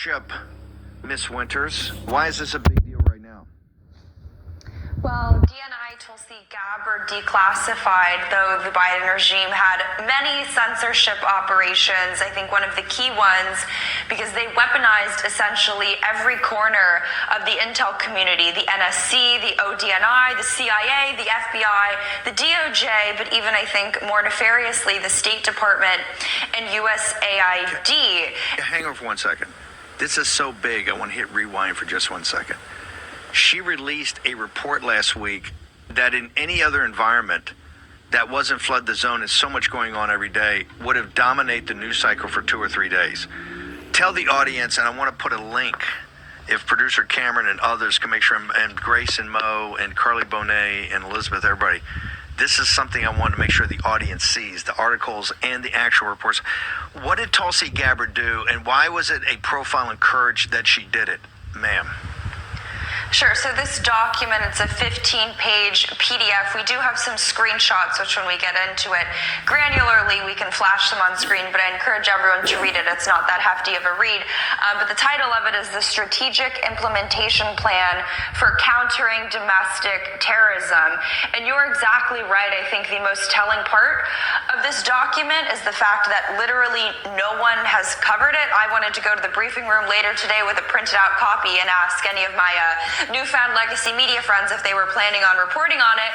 Chip, Miss Winters, why is this a big deal right now? Well, DNI Tulsi Gabbard declassified, though the Biden regime had many censorship operations. I think one of the key ones, because they weaponized essentially every corner of the intel community, the NSC, the ODNI, the CIA, the FBI, the DOJ, but even I think more nefariously, the State Department and USAID. Hang on for 1 second. This is so big, I want to hit rewind for just 1 second. She released a report last week that in any other environment that wasn't flood the zone, and so much going on every day, would have dominated the news cycle for 2 or 3 days. Tell the audience, and I want to put a link, if producer Cameron and others can make sure, and Grace and Mo and Carly Bonet and Elizabeth, everybody, this is something I want to make sure the audience sees, the articles and the actual reports. What did Tulsi Gabbard do, and why was it a profile in Courage that she did it, ma'am? Sure. So this document, it's a 15-page PDF. We do have some screenshots, which when we get into it granularly, we can flash them on screen, but I encourage everyone to read it. It's not that hefty of a read. But the title of it is the Strategic Implementation Plan for Countering Domestic Terrorism. And you're exactly right. I think the most telling part of this document is the fact that literally no one has covered it. I wanted to go to the briefing room later today with a printed out copy and ask any of my newfound legacy media friends if they were planning on reporting on it,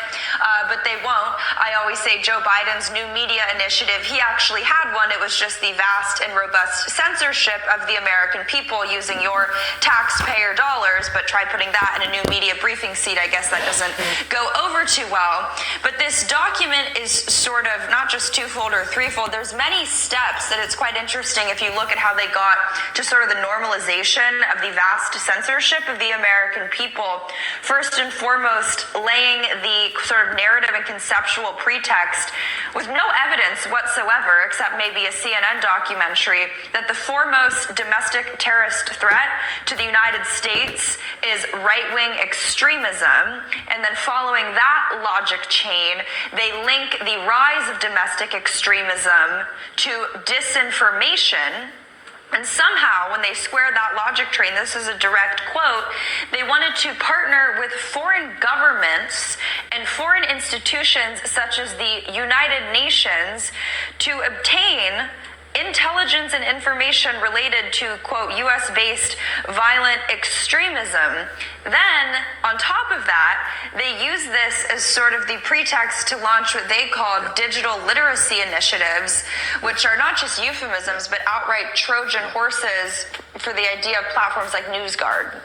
but they won't. I always say Joe Biden's new media initiative, he actually had one. It was just the vast and robust censorship of the American people using your taxpayer dollars, but try putting that in a new media briefing seat. I guess that doesn't go over too well. But this document is sort of not just twofold or threefold. There's many steps that it's quite interesting if you look at how they got to sort of the normalization of the vast censorship of the American people. First and foremost, laying the sort of narrative and conceptual pretext with no evidence whatsoever, except maybe a CNN documentary, that the foremost domestic terrorist threat to the United States is right-wing extremism. And then following that logic chain, they link the rise of domestic extremism to disinformation. And somehow, when they square that logic train, this is a direct quote, they wanted to partner with foreign governments and foreign institutions such as the United Nations to obtain intelligence and information related to, quote, U.S.-based violent extremism. Then, on top of that, they use this as sort of the pretext to launch what they call digital literacy initiatives, which are not just euphemisms, but outright Trojan horses for the idea of platforms like NewsGuard.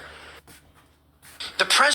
The president